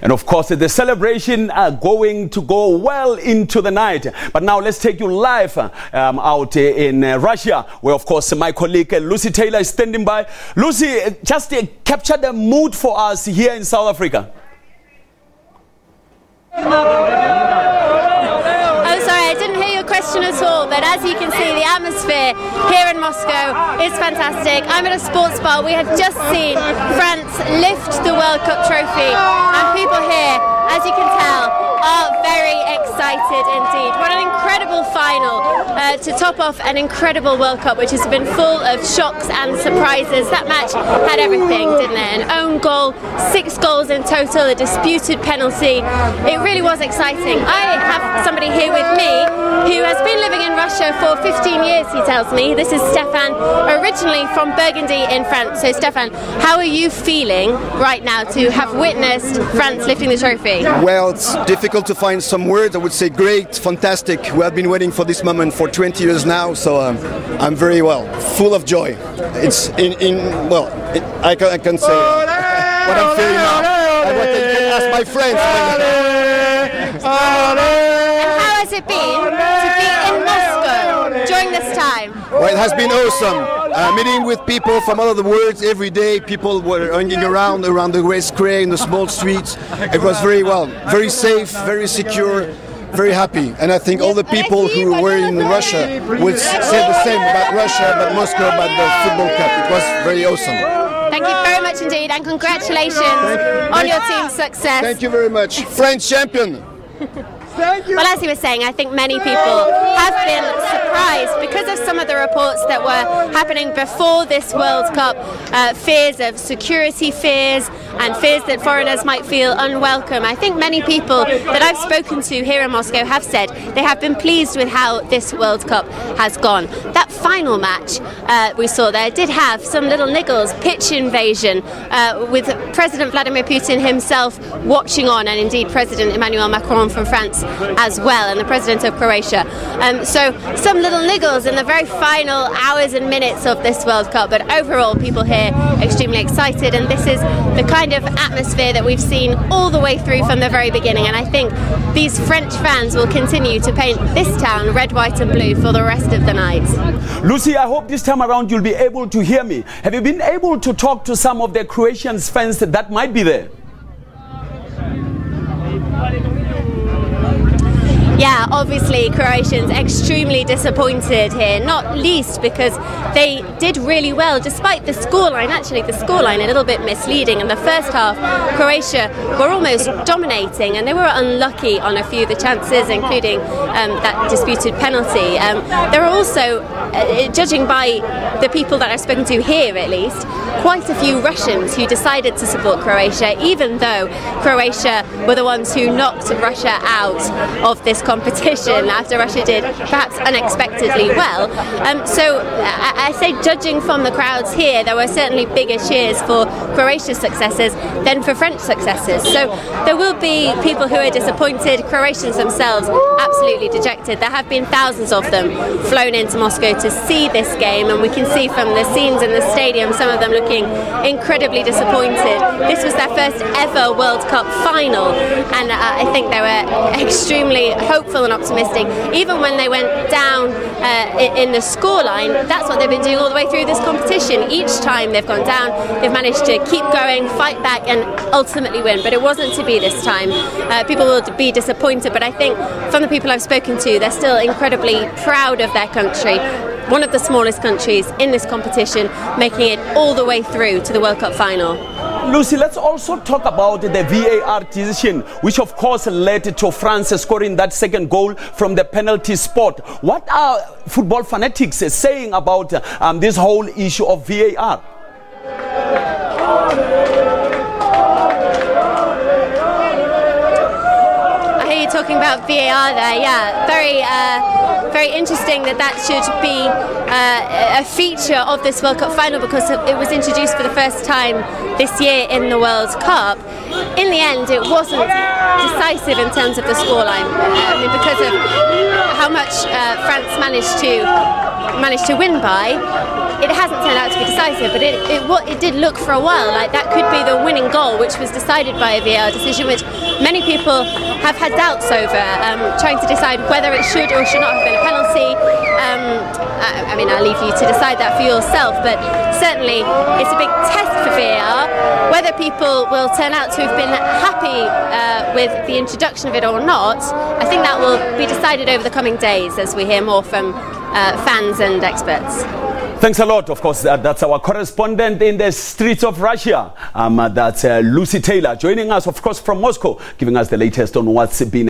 And of course, the celebration are going to go well into the night. But now let's take you live out in Russia, where of course my colleague Lucy Taylor is standing by. Lucy, just capture the mood for us here in South Africa. Oh, sorry, I didn't hear your question at all, but as you can see, the atmosphere here in Moscow is fantastic. I'm at a sports bar. We have just seen France lift the World Cup trophy, and people here, as you can tell, are very excited indeed. What an incredible final to top off an incredible World Cup, which has been full of shocks and surprises. That match had everything, didn't it? An own goal, 6 goals in total, a disputed penalty. It really was exciting. I have somebody here with me who has been living in Russia for 15 years, he tells me. This is Stefan, originally from Burgundy in France. So Stefan, how are you feeling right now to have witnessed France lifting the trophy? Well, it's difficult to find some words. I would say great, fantastic. We have been waiting for this moment for 20 years now, so I'm very full of joy. It's I can say what I'm feeling now. And what I can ask my friends. And how has it been to be in Moscow during this time? Well, it has been awesome. Meeting with people from all over the world every day. People were hanging around the Great Square in the small streets. It was very safe, very secure, very happy. And I think all the people who were in Russia would say the same about Russia, about Moscow, about the football cup. It was very awesome. Thank you very much indeed, and congratulations on your team's success. Thank you very much. French champion. Well, as he was saying, I think many people have been surprised because of some of the reports that were happening before this World Cup, fears of security fears and fears that foreigners might feel unwelcome. I think many people that I've spoken to here in Moscow have said they have been pleased with how this World Cup has gone. That final match we saw there did have some little niggles, pitch invasion, with President Vladimir Putin himself watching on, and indeed President Emmanuel Macron from France as well, and the President of Croatia. So some little niggles in the very final hours and minutes of this World Cup, but overall people here extremely excited, and this is the kind of atmosphere that we've seen all the way through from the very beginning, and I think these French fans will continue to paint this town red, white and blue for the rest of the night. Lucy, I hope this time around you'll be able to hear me. Have you been able to talk to some of the Croatian fans that might be there? Yeah, obviously Croatians extremely disappointed here, not least because they did really well despite the scoreline. Actually, the scoreline a little bit misleading. In the first half, Croatia were almost dominating, and they were unlucky on a few of the chances, including that disputed penalty. There are also, judging by the people that I've spoken to here at least, quite a few Russians who decided to support Croatia, even though Croatia were the ones who knocked Russia out of this competition after Russia did perhaps unexpectedly well. So I say, judging from the crowds here, there were certainly bigger cheers for Croatia's successes than for French successes. So there will be people who are disappointed, Croatians themselves absolutely dejected. There have been thousands of them flown into Moscow to see this game, and we can see from the scenes in the stadium some of them looking incredibly disappointed. This was their first ever World Cup final, and I think they were extremely hopeful and optimistic. Even when they went down in the scoreline, that's what they've been doing all the way through this competition. Each time they've gone down, they've managed to keep going, fight back and ultimately win. But it wasn't to be this time. People will be disappointed, but I think from the people I've spoken to, they're still incredibly proud of their country. One of the smallest countries in this competition, making it all the way through to the World Cup final. Lucy, let's also talk about the VAR decision, which of course led to France scoring that second goal from the penalty spot. What are football fanatics saying about this whole issue of VAR? I hear you talking about VAR there, yeah. Very interesting that should be a feature of this World Cup final, because it was introduced for the first time this year in the World Cup. In the end, it wasn't decisive in terms of the scoreline, because of how much France managed to win by. it hasn't turned out to be decisive, but it did look for a while like that could be the winning goal, which was decided by a VAR decision, which many people have had doubts over, trying to decide whether it should or should not have been a penalty. I mean, I'll leave you to decide that for yourself, but certainly it's a big test for VAR. Whether people will turn out to have been happy with the introduction of it or not, I think that will be decided over the coming days as we hear more from fans and experts. Thanks a lot. Of course, that's our correspondent in the streets of Russia. That's Lucy Taylor joining us, of course, from Moscow, giving us the latest on what's been